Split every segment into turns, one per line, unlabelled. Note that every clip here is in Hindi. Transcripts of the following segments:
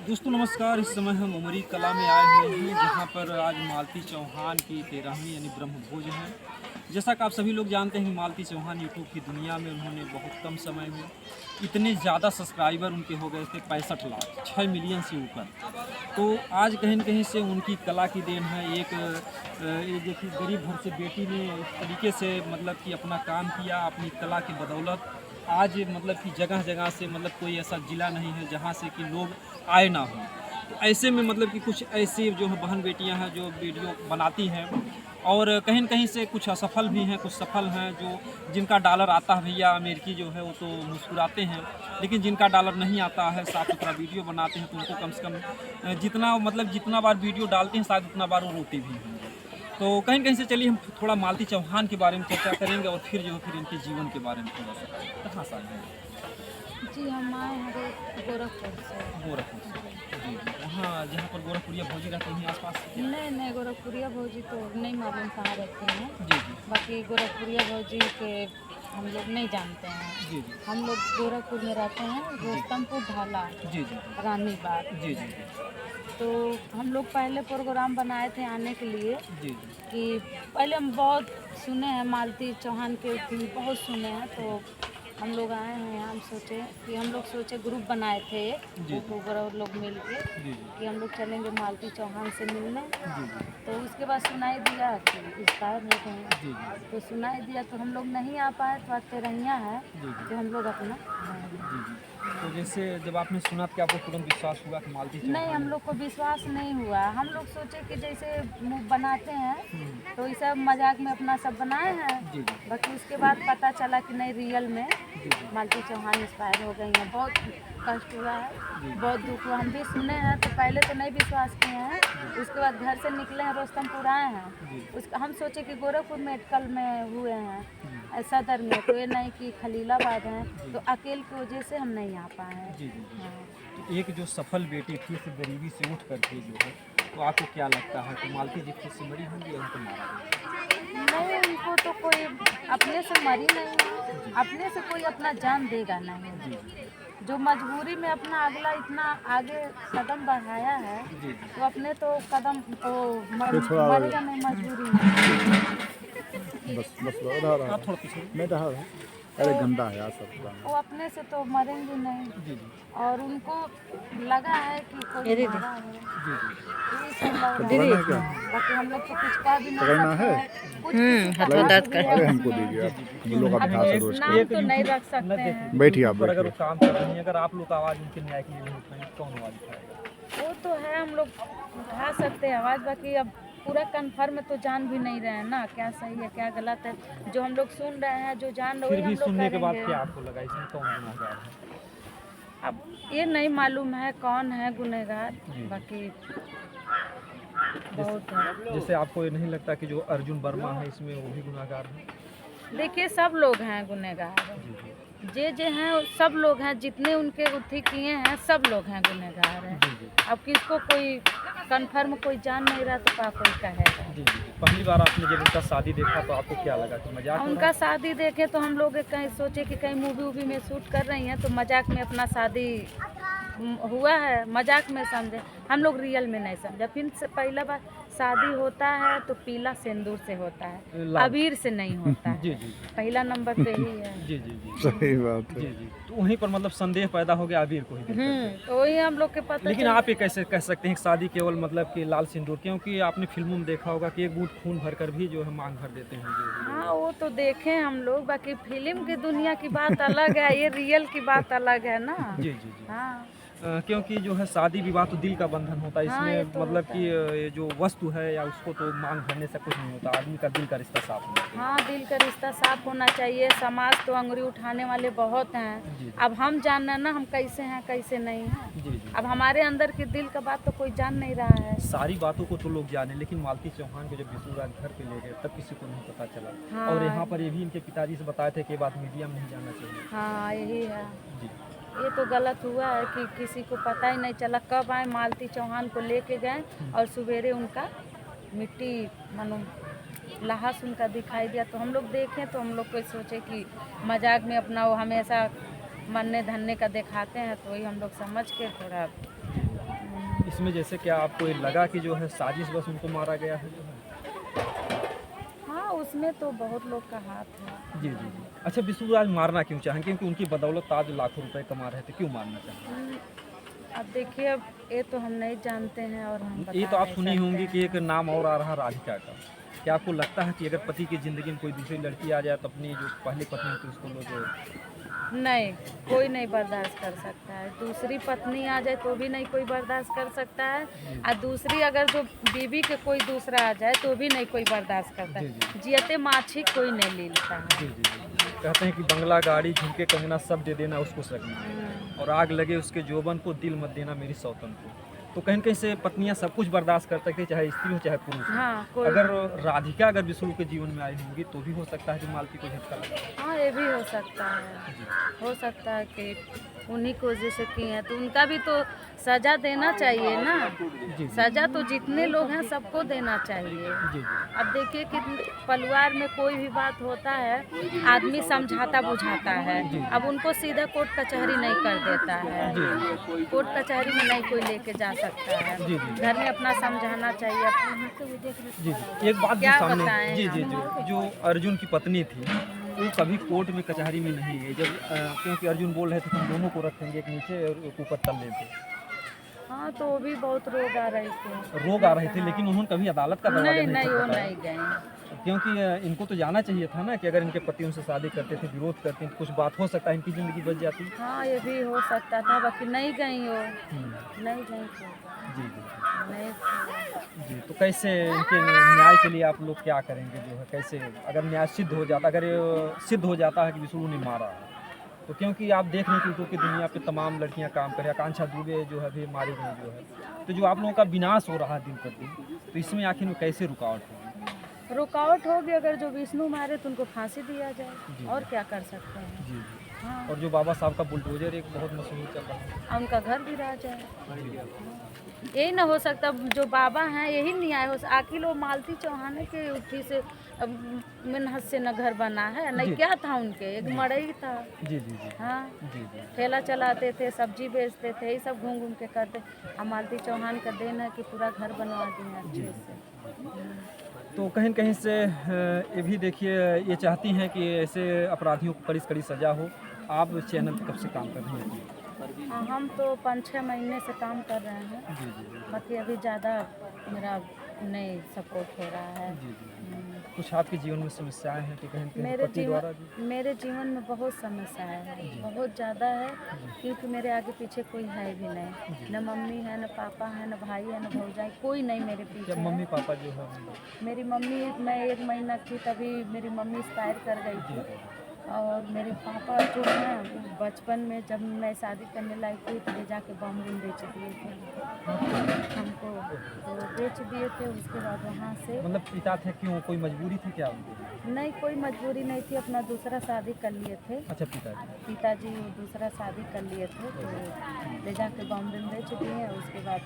दोस्तों नमस्कार। इस समय हम उमरी कला में आए हुए हैं जहां पर आज मालती चौहान की 13वीं यानी ब्रह्मभोज है। जैसा कि आप सभी लोग जानते हैं कि मालती चौहान यूट्यूब की दुनिया में उन्होंने बहुत कम समय में इतने ज़्यादा सब्सक्राइबर उनके हो गए थे 65 लाख 6 मिलियन से ऊपर। तो आज कहीं न कहीं से उनकी कला की देन है। ये देखिए गरीब घर से बेटी ने इस तरीके से मतलब कि अपना काम किया अपनी कला की बदौलत। आज मतलब कि जगह जगह से मतलब कोई ऐसा ज़िला नहीं है जहाँ से कि लोग आए ना हों। तो ऐसे में मतलब कि कुछ ऐसी जो है बहन बेटियां हैं जो वीडियो बनाती हैं और कहीं न कहीं से कुछ असफल भी हैं कुछ सफल हैं। जो जिनका डॉलर आता है भैया अमेरिकी जो है वो तो मुस्कुराते हैं, लेकिन जिनका डॉलर नहीं आता है साफ़ सुथरा वीडियो बनाते हैं तो उनको कम से कम जितना बार वीडियो डालते हैं शायद उतना बार वो रोते भी होंगे। तो कहीं न कहीं से चलिए हम थोड़ा मालती चौहान के बारे में चर्चा करेंगे और फिर जो है फिर इनके जीवन के बारे में थोड़ा सा कहाँ से आए हैं?
जी, हम आए हैं गोरखपुर से।
गोरखपुर से। जी, जी। वहाँ जहाँ पर गोरखपुरिया भौजी रहती हैं आस-पास से क्या?
नहीं, गोरखपुरिया भौजी तो नहीं मालूम कहाँ रहते हैं।
जी, जी।
बाकी गोरखपुरिया भौजी के हम लोग नहीं जानते हैं।
जी, जी।
हम लोग गोरखपुर में रहते हैं, रोस्तमपुर ढाला,
जी, जी।
रानीबाग।
जी, जी, जी।
तो हम लोग पहले प्रोग्राम बनाए थे आने के लिए
जी, जी।
कि पहले हम बहुत सुने हैं मालती चौहान के भी बहुत सुने हैं। तो हम लोग आए हैं, हम लोग सोचे ग्रुप बनाए थे एक
जी, जी।
यूट्यूबर और लोग मिल के
जी, जी।
कि हम लोग चलेंगे मालती चौहान से मिलने।
जी, जी।
तो उसके बाद सुनाई दिया कि इंस्पायर हो गए हैं।
जी, जी।
तो सुनाई दिया तो हम लोग नहीं आ पाए, तो आज तेरहिया है
जी, जी।
कि हम लोग अपना
जी, जी। तो जैसे जब आपने सुना तो क्या आपको तुरंत विश्वास हुआ कि मालती
नहीं,
चौहान
हम
है?
लोग को विश्वास नहीं हुआ। हम लोग सोचे कि जैसे बनाते हैं
हुँ।
तो ये सब मजाक में अपना सब बनाए हैं।
जी, जी।
बाकी उसके बाद पता चला कि नहीं, रियल में
जी, जी।
मालती चौहान इंस्पायर हो गई हैं। बहुत कष्ट हुआ है,
जी।
बहुत दुख हुआ। हम भी सुने हैं तो पहले तो नहीं विश्वास किए हैं। उसके बाद घर से निकले हैं, रोस्तमपुर आए हैं।
जी।
हम सोचे कि गोरखपुर मेडिकल में हुए हैं,
जी।
सदर में, तो ये नहीं कि खलीलाबाद हैं।
जी।
तो अकेले की वजह से हम नहीं आ पाए हैं।
जी, जी, जी।
हाँ।
तो एक जो सफल बेटी थी इस गरीबी से उठ कर के जो है, तो आपको क्या लगता है कि मालती जी खुद से मरी होंगी या उनको मारा गया?
नहीं, उनको तो कोई अपने से मरी नहीं है।
जी।
अपने से कोई अपना जान देगा नहीं।
जी,
जो मजबूरी में अपना अगला इतना आगे कदम बढ़ाया है,
जी। जी,
तो अपने तो कदम
पिछड़ा
मरेगा नहीं मजबूरी में।
बस रहा रहा
आप थोड़ा पीछे।
मैं रहा रहा अरे गंदा है यार सब
वो
पुराना।
अपने से तो मरेंगे नहीं।
जी, जी।
और उनको लगा है कि कोई मारा है,
जी, जी।
यही सब लग
तो पकड़ना है
रहा
क्या?
है। बाकी हम लोग तो कुछ कह भी नहीं
पकड़ना
सकते
है?
हैं। कुछ किसी का हक भी है
अरे हमको
उसमें।
दीजिए आप, हम लोग
अब
अभ्यास है रोज
नाम
का।
तो नहीं रख सकते हैं।
बैठिए आप
पर अगर वो
बैठिए।
काम कर रही हैं, अगर आप लोग आवाज़ उनके न्याय के लिए नहीं उठाएंगे, कौन आवाज़ उठाएगा?
वो तो है, हम लोग उठा सकते हैं आवाज़। बाकी अब पूरा कन्फर्म तो जान भी नहीं रहे हैं ना, क्या सही है क्या गलत है। जो हम लोग सुन रहे हैं, जो जान रहे
फिर
हैं,
भी
हम लोग
सुनने के बाद
करेंगे।
क्या आपको लगा इसमें कौन गुनहगार है?
अब ये नहीं मालूम है कौन है गुनहगार।
जी।
बाकी बहुत है।
जैसे आपको ये नहीं लगता कि जो अर्जुन वर्मा है इसमें वो भी गुनहगार है?
देखिए, सब लोग हैं गुनहगार।
जी, जी।
जे हैं सब लोग हैं, जितने उनके उथी किए हैं सब लोग हैं गुनहगार हैं।
जी, जी।
अब किसको कोई कन्फर्म कोई जान नहीं रहा तो क्या कोई कहेगा।
जी, जी। पहली बार आपने जब उनका शादी देखा तो आपको क्या लगा कि मजाक हो रहा
उनका
है?
शादी देखे तो हम लोग कहीं सोचे कि कहीं मूवी वूवी में शूट कर रही हैं तो मजाक में अपना शादी हुआ है, मजाक में समझे। हम लोग रियल में नहीं समझे। फिर से पहला बार शादी होता है तो पीला सिंदूर से होता है,
लाल।
अबीर से नहीं होता
जी,
है।
जी।
पहला नंबर पे ही है।
जी, जी, जी।
सही बात
जी,
है।
जी। तो वहीं पर मतलब संदेह पैदा हो गया अबीर को ही देख कर के।
तो वही हम लोग के पता
लेकिन
चल।
आप ये कैसे कह सकते हैं कि शादी केवल मतलब कि लाल सिंदूर, क्योंकि आपने फिल्मों में देखा होगा कि एक बूंद खून भर कर भी जो है मांग भर देते हैं जो
हाँ, वो तो देखे हम लोग। बाकी फिल्म की दुनिया की बात अलग है, ये रियल की बात अलग है ना।
जी, जी, जी।
हाँ,
क्योंकि जो है शादी विवाह तो दिल का बंधन होता है,
हाँ, ये
इसमें
तो
मतलब
होता
कि
है।
ये जो वस्तु है या उसको तो मांग भरने से कुछ नहीं होता, आदमी का दिल का रिश्ता साफ होना चाहिए।
हाँ, दिल का रिश्ता साफ होना चाहिए। समाज तो अंगुरी उठाने वाले बहुत हैं।
जी, जी।
अब हम जानना ना हम कैसे हैं कैसे नहीं हैं।
जी, जी।
अब हमारे अंदर की दिल का बात तो कोई जान नहीं रहा है।
सारी बातों को तो लोग जाने, लेकिन मालती चौहान को जब विष्णुराज घर पे ले गए तब किसी को नहीं पता चला।
हाँ।
और यहाँ पर ये भी इनके पिताजी से बताए थे कि ये बात मीडिया में नहीं जाना चाहिए।
हाँ, यही है।
जी।
ये तो गलत हुआ है कि किसी को पता ही नहीं चला। कब आए मालती चौहान को लेके गए और सवेरे उनका मिट्टी मानो लाश उनका दिखाई दिया। तो हम लोग देखें तो हम लोग को सोचे कि मजाक में अपना वो हमेशा मरने धरने का दिखाते हैं, तो वही हम लोग समझ के थोड़ा
इसमें जैसे क्या आपको ये लगा कि जो है साजिश बस उनको मारा गया है?
हाँ, उसमें तो बहुत लोग का हाथ है।
जी, जी, जी। अच्छा, विष्णु आज मारना क्यों चाहें? क्योंकि उनकी बदौलत आज लाखों रुपए कमा रहे थे, क्यों मारना चाहें?
अब देखिए, अब ये तो हम नहीं जानते हैं और हम
ये
बता
तो आप
नहीं
सुनी होंगी
सकते
कि एक
हैं।
नाम और आ रहा राधिका का। क्या आपको लगता है कि अगर पति की ज़िंदगी में कोई दूसरी लड़की आ जाए तो अपनी जो पहली पत्नी होती है उसको लोग
नहीं, कोई नहीं बर्दाश्त कर सकता है। दूसरी पत्नी आ जाए तो भी नहीं कोई बर्दाश्त कर सकता है, और दूसरी अगर जो बीवी के कोई दूसरा आ जाए तो भी नहीं कोई बर्दाश्त करता
जी,
है। जियते माछी कोई नहीं लीलता है।
जी, जी, जी। कहते हैं कि बंगला, गाड़ी, झुमके, कंगना सब दे देना उसको रखना
हम्म,
और आग लगे उसके जोबन को, दिल मत देना मेरी सौतन को। तो कहीं न कहीं से पत्नियाँ सब कुछ बर्दाश्त कर सकती है, चाहे स्त्री हो चाहे पुरुष हो।
हाँ, कोई
अगर राधिका अगर विष्णु के जीवन में आई होंगी तो भी हो सकता है कि मालती को झटका लगा।
हाँ, ये भी हो सकता है। हो सकता है कि उन्हीं को जैसे की हैं तो उनका भी तो सजा देना चाहिए ना।
जी,
सजा तो जितने लोग हैं सबको देना चाहिए।
जी, जी,
अब देखिए कि परिवार में कोई भी बात होता है, आदमी समझाता बुझाता है। अब उनको सीधा कोर्ट कचहरी नहीं कर देता है। कोर्ट कचहरी में नहीं कोई लेके जा सकता है।
जी, जी।
घर में अपना समझाना चाहिए।
जी, जी। एक बात जो
क्या
सामने
बताएं
जी, जी,
हम?
जी, जो अर्जुन की पत्नी थी, वो कभी कोर्ट में कचहरी में नहीं गई जब क्योंकि अर्जुन बोल रहे थे कि हम दोनों को रखेंगे, एक नीचे और एक ऊपर तल्ले पे।
हाँ, तो वो भी बहुत रोग आ रही थी।
रोग आ रहे थे लेकिन उन्होंने कभी अदालत का दरवाजा
नहीं
नहीं
नहीं, वो
खटखटाया।
नहीं गए।
क्योंकि इनको तो जाना चाहिए था ना कि अगर इनके पति उनसे शादी करते थे, विरोध करते तो कुछ बात हो सकता है इनकी ज़िंदगी बच जाती।
हाँ, ये भी हो सकता था, बाकी नहीं गई वो।
हुँ,
नहीं गई थी।
जी, जी,
नहीं थी।
जी। तो कैसे इनके न्याय के लिए आप लोग क्या करेंगे जो है कैसे अगर न्याय सिद्ध हो जाता अगर ये सिद्ध हो जाता है कि विष्णु ने मारा है, तो क्योंकि आप देख रहे हैं कि यूट्यूब की दुनिया पे तमाम लड़कियां काम कर रही हैं, आकांक्षा दुबे जो है अभी मारी गई जो है, तो जो आप लोगों का विनाश हो रहा है दिन प्रतिदिन, तो इसमें आखिर में कैसे रुकावट होगी?
रुकावट होगी अगर जो विष्णु मारे तो उनको फांसी दिया
जी।
जाए, और क्या कर सकते हैं।
जी, जी।
हाँ,
और जो बाबा साहब का बुलडोजर एक बहुत मशहूर चल रहा है।
और उनका घर भी रह जाए।
जी,
यही ना हो सकता, जो बाबा हैं यही न्याय हो। आखिर वो मालती चौहान के उठी से मेहनत से न घर बना है,
जी।
नहीं क्या था उनके, एक मड़ई था।
जी, जी, जी,
हाँ,
जी, जी।
ठेला चलाते थे, सब्जी बेचते थे, ये सब घूम घूम के करते। अब मालती चौहान का देन है कि पूरा घर बनवा दिए अच्छे से।
तो कहीं न कहीं से ये भी देखिए ये चाहती हैं कि ऐसे अपराधियों को कड़ी से कड़ी सज़ा हो। आप चैनल पे कब से काम कर रही हैं?
हम तो 5-6 महीने से काम कर रहे हैं,
जी, जी, जी।
बाकी अभी ज़्यादा मेरा नहीं सपोर्ट हो रहा है।
जी, जी, जी।
हम्म।
कुछ आपके जीवन में समस्याएँ हैं कि कहीं न कहीं
मेरे
पति द्वारा भी?
मेरे जीवन में बहुत समस्याएं हैं, बहुत ज़्यादा है, क्योंकि मेरे आगे पीछे कोई है भी नहीं। न मम्मी है, न पापा है, न भाई है, न भौजाई, कोई नहीं मेरे पीछे
जब
है।
मम्मी पापा जो है
मेरी मम्मी, मैं 1 महीना की तभी मेरी मम्मी एक्सपायर कर गई थी। और मेरे पापा जो हैं वो बचपन में जब मैं शादी करने लायक हुई तो ले जाके बम रूम बेच दिए थे हमको, तो बेच दिए थे। उसके बाद वहाँ से
मतलब पिता थे क्यों कोई मजबूरी थी क्या उनकी?
नहीं, कोई मजबूरी नहीं थी, अपना दूसरा शादी कर लिए थे।
अच्छा पिताजी।
पिताजी दूसरा शादी कर लिए थे तो ले जाके बॉम्बे में बेच दिए। उसके बाद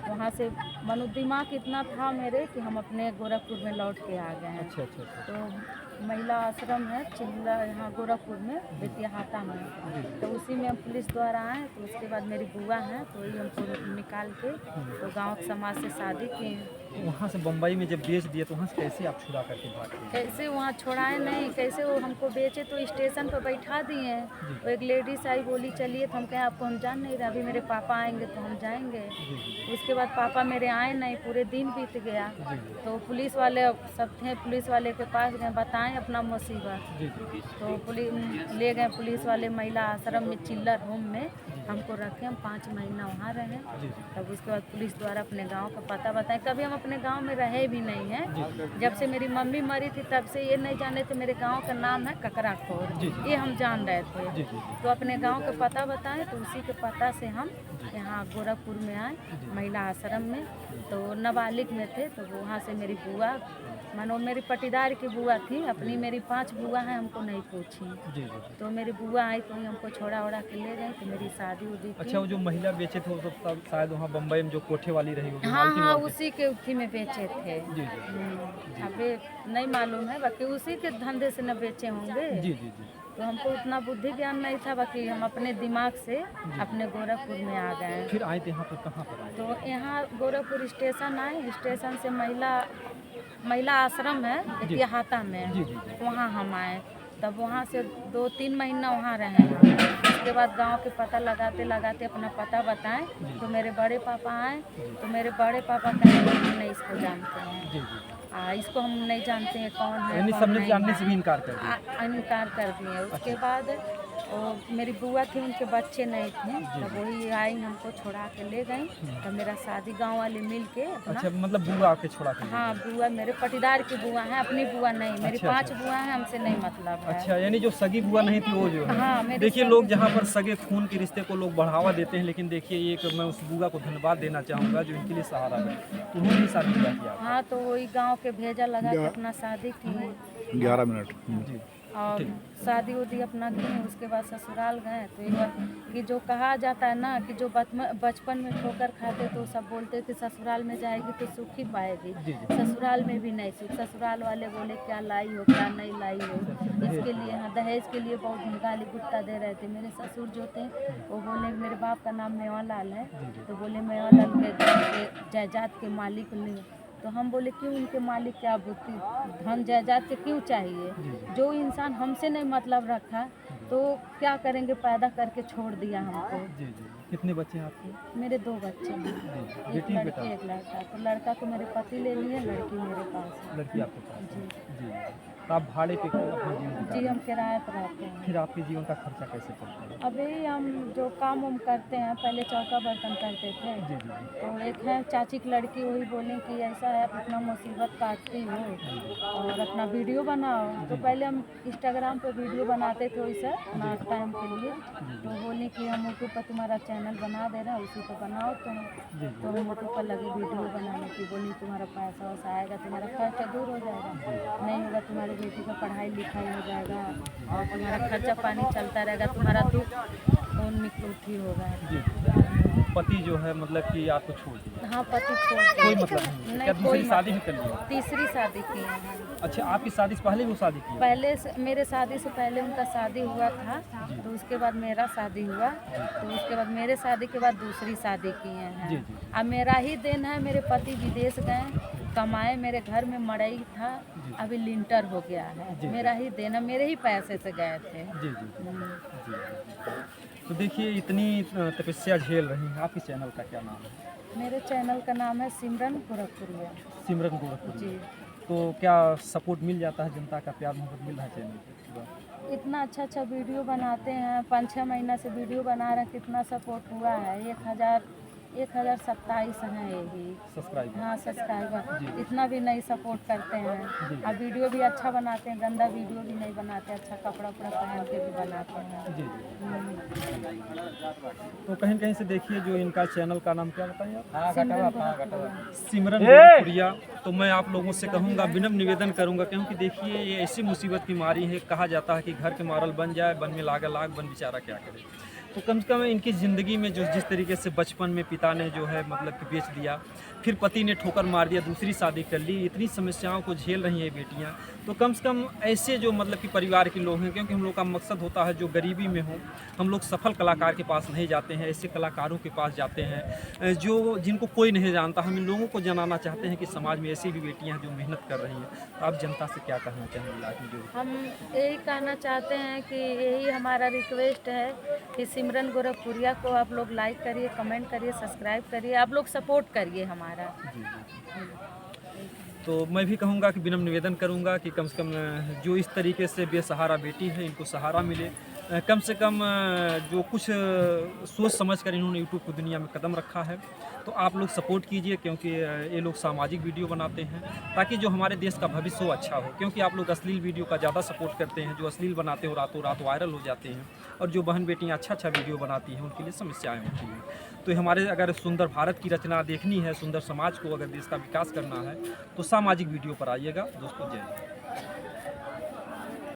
वहाँ से मनो दिमाग इतना था मेरे कि हम अपने गोरखपुर में लौट के आ गए हैं।
अच्छा, अच्छा, अच्छा।
तो महिला आश्रम है चिल्ला यहाँ गोरखपुर में बेतियाहाटा में, तो उसी में हम पुलिस द्वारा आए। तो उसके बाद मेरी बुआ हैं तो वही हमको निकाल के तो गाँव समाज से शादी की।
वहाँ से बम्बई में जब बेच दिए तो वहाँ से कैसे आप छुड़ा करके भाग गए?
कैसे वहाँ छोड़ाए नहीं, कैसे वो हमको बेचे तो स्टेशन पर बैठा दिए। वो एक लेडीज आई बोली चलिए, तो हम कहें आपको हम जान नहीं रहे, अभी मेरे पापा आएंगे तो हम जाएंगे। उसके बाद पापा मेरे आए नहीं, पूरे दिन बीत गया। तो पुलिस वाले सब थे, पुलिस वाले के पास गए, बताएं अपना मुसीबत।
जी, जी,
तो पुलिस ले गए, पुलिस वाले महिला आश्रम में चिल्लर रूम में हमको रखे। हम 5 महीना वहाँ रहे।
जी,
तब उसके बाद पुलिस द्वारा अपने गांव का पता बताएं। कभी हम अपने गांव में रहे भी नहीं हैं। जब से मेरी मम्मी मरी थी तब से ये नहीं जाने थे मेरे गांव का नाम है ककराखोर, ये हम जान रहे थे।
जी, जी, जी।
तो अपने गांव का पता बताएं, तो उसी के पता से हम यहाँ गोरखपुर में आए महिला आश्रम में। तो नाबालिग में थे, तो वहाँ से मेरी बुआ मानो मेरी पटीदार की बुआ थी, अपनी मेरी 5 बुआ हैं, हमको नहीं पूछी।
जी, जी, जी।
तो मेरी बुआ आई तो हमको छोड़ा ओड़ा के ले गई, तो मेरी शादी उदी
अच्छा
की।
वो जो महिला बेचे थे वो तो तब शायद वहाँ बम्बई में जो कोठे वाली रही होगी
हाँ
मालती
हाँ,
वाली।
उसी के उठी में बेचे थे।
जी, जी,
अबे नहीं मालूम है, बाकी उसी के धंधे से न बेचे होंगे।
जी, जी, जी।
तो हमको उतना बुद्धि ज्ञान नहीं था, बाकी हम अपने दिमाग से अपने गोरखपुर में आ गए।
फिर आए थे यहाँ पर, कहाँ पर आए?
तो यहाँ गोरखपुर स्टेशन आए, स्टेशन से महिला आश्रम है देहाता में,
जी जी जी।
वहाँ हम आए। तब वहाँ से 2-3 महीना वहाँ रहे हम। उसके बाद गांव के पता लगाते लगाते अपना पता बताएं, तो मेरे बड़े पापा आए। तो मेरे बड़े पापा कहे हम नहीं इसको जानते हैं,
जी जी।
इसको हम नहीं जानते हैं कौन है,
यानी
कौन
सबने
नहीं
जानने
है।
से भी इनकार कर दिया?
इनकार कर दिए। उसके बाद मेरी बुआ थी, उनके बच्चे नहीं थे, तब वही आई हमको छोड़ा के ले गई। तब मेरा शादी गांव वाले मिल के अपना,
अच्छा, मतलब बुआ आके छोड़ा के?
हाँ, बुआ मेरे पटीदार की बुआ है, अपनी बुआ नहीं। मेरी
अच्छा,
5 बुआ हैं, हमसे नहीं मतलब है।
अच्छा, यानी जो सगी बुआ नहीं थी वो जो है।
हाँ, मेरे
देखिए,
सगी
लोग जहाँ पर सगे खून के रिश्ते को लोग बढ़ावा देते हैं, लेकिन देखिए एक मैं उस बुआ को धन्यवाद देना चाहूँगा जो इनके लिए सहारा है। उन्होंने ही शादी ब्याह किया।
हाँ, तो वही गांव के भेजा लगा के अपना शादी की
11 मिनट।
जी।
और शादी उदी अपना की। उसके बाद ससुराल गए। तो एक बार कि जो कहा जाता है ना कि जो बचपन में ठोकर खाते तो सब बोलते कि ससुराल में जाएगी तो सुख ही पाएगी।
जी जी।
ससुराल में भी नहीं सुख। ससुराल वाले बोले क्या लाई हो क्या नहीं लाई हो, इसके लिए हाँ दहेज के लिए बहुत गाली गुट्टा दे रहे थे। मेरे ससुर जो थे वो बोले, मेरे बाप का नाम मेवालाल है, तो बोले मेवालाल के जायदाद के मालिक नहीं। तो हम बोले क्यों, उनके मालिक क्या बुद्धि धन जायदाद के क्यों चाहिए? जो इंसान हमसे नहीं मतलब रखा तो क्या करेंगे, पैदा करके छोड़ दिया हमको।
जी जी। कितने बच्चे हैं आपके?
मेरे 2 बच्चे हैं, एक
बेटी
लड़की
बेटा?
एक लड़का। तो लड़का को मेरे पति ले लिए, लड़की मेरे पास है।
लड़की आपके पास?
जी
जी। तो आप भाड़े पे अपना जीवन बिता
जी,
रहे
हम
हैं।
किराए पर रहते हैं।
फिर आपके जीवन का खर्चा कैसे चलता है?
अभी हम जो काम हम करते हैं, पहले चौका बर्तन करते थे।
जी जी जी।
तो एक है चाची की लड़की, वही बोले कि ऐसा है आप इतना मुसीबत काटती हो और अपना वीडियो बनाओ। तो पहले हम इंस्टाग्राम पे वीडियो बनाते थे वैसे अपना टाइम के लिए। तो बोली कि हम यूट्यूब पर तुम्हारा चैनल बना दे रहे हैं, उसी पर बनाओ तुम। तो हम यूट्यूब पर लगे वीडियो बनाने की। बोली तुम्हारा पैसा वैसा आएगा, तुम्हारा खर्चा दूर हो जाएगा, नहीं होगा तुम्हारी बेटी का पढ़ाई लिखाई हो जाएगा और तुम्हारा खर्चा पानी चलता रहेगा, तुम्हारा दुख कौन मिट्टी होगा।
जी। पति जो है मतलब कि आपको छोड़ दिया?
हाँ, पति छोड़ दिया।
कोई मतलब नहीं? क्या दूसरी शादी भी कर लिया?
तीसरी शादी की है।
अच्छा, आपकी शादी से पहले वो शादी की?
पहले से, मेरे शादी से पहले उनका शादी हुआ था, तो उसके बाद मेरा शादी हुआ। तो उसके बाद मेरे शादी के बाद दूसरी शादी किए
जी
हैं।
जी।
अब मेरा ही दिन है, मेरे पति विदेश गए कमाए, मेरे घर में मड़ई था, अभी लिंटर हो गया है। मेरा ही दिन है, मेरे ही पैसे से गए थे।
जी जी जी। तो देखिए, इतनी तपस्या झेल रही हैं। आपके चैनल का क्या नाम है?
मेरे चैनल का नाम है सिमरन गोरखपुरिया।
सिमरन गोरखपुर
जी।
तो क्या सपोर्ट मिल जाता है, जनता का प्यार मोहब्बत मिल रहा है चैनल पर?
इतना अच्छा अच्छा वीडियो बनाते हैं, 5-6 महीना से वीडियो बना रहे हैं, कितना सपोर्ट हुआ है। 1027 हैं यही।
सब्सक्राइब?
हाँ, सब्सक्राइबर इतना भी नहीं सपोर्ट करते हैं। अब वीडियो भी अच्छा बनाते हैं, गंदा वीडियो भी नहीं बनाते, अच्छा कपड़ा उपड़ा पहन के भी बनाते हैं।
जी जी। तो कहीं कहीं से देखिए, जो इनका चैनल का नाम क्या बताइए आप? सिमरन गोरखपुरिया। तो मैं आप लोगों से कहूँगा, विनम्र निवेदन करूँगा, क्योंकि देखिए ये ऐसी मुसीबत की मारी है, कहा जाता है कि घर के मारल बन जाए, बन में लागे लाग, बन बेचारा क्या करे। तो कम से कम इनकी ज़िंदगी में जो जिस तरीके से बचपन में पिता ने जो है मतलब कि बेच दिया, फिर पति ने ठोकर मार दिया, दूसरी शादी कर ली, इतनी समस्याओं को झेल रही हैं बेटियां। तो कम से कम ऐसे जो मतलब कि परिवार के लोग हैं, क्योंकि हम लोग का मकसद होता है जो गरीबी में हो, हम लोग सफल कलाकार के पास नहीं जाते हैं, ऐसे कलाकारों के पास जाते हैं जो जिनको कोई नहीं जानता। हम इन लोगों को जनाना चाहते हैं कि समाज में ऐसी भी बेटियाँ हैं जो मेहनत कर रही हैं। तो आप जनता से क्या कहना चाहेंगे लाखी जो?
हम यही कहना चाहते हैं कि यही हमारा रिक्वेस्ट है कि सिमरन गोरखपुरिया को आप लोग लाइक करिए, कमेंट करिए, सब्सक्राइब करिए, आप लोग सपोर्ट करिए हमारा।
जी जी। तो मैं भी कहूँगा कि विनम्र निवेदन करूँगा कि कम से कम जो इस तरीके से बेसहारा बेटी है, इनको सहारा मिले। कम से कम जो कुछ सोच समझ कर इन्होंने यूट्यूब की दुनिया में कदम रखा है, तो आप लोग सपोर्ट कीजिए, क्योंकि ये लोग सामाजिक वीडियो बनाते हैं ताकि जो हमारे देश का भविष्य हो अच्छा हो। क्योंकि आप लोग अश्लील वीडियो का ज़्यादा सपोर्ट करते हैं, जो अश्लील बनाते हो रातों रात वायरल हो जाते हैं, और जो बहन बेटियाँ अच्छा वीडियो बनाती हैं उनके लिए समस्याएँ होती हैं। तो हमारे अगर सुंदर भारत की रचना देखनी है, सुंदर समाज को अगर देश का विकास करना है, तो सामाजिक वीडियो पर आइएगा दोस्तों। जय हिंद।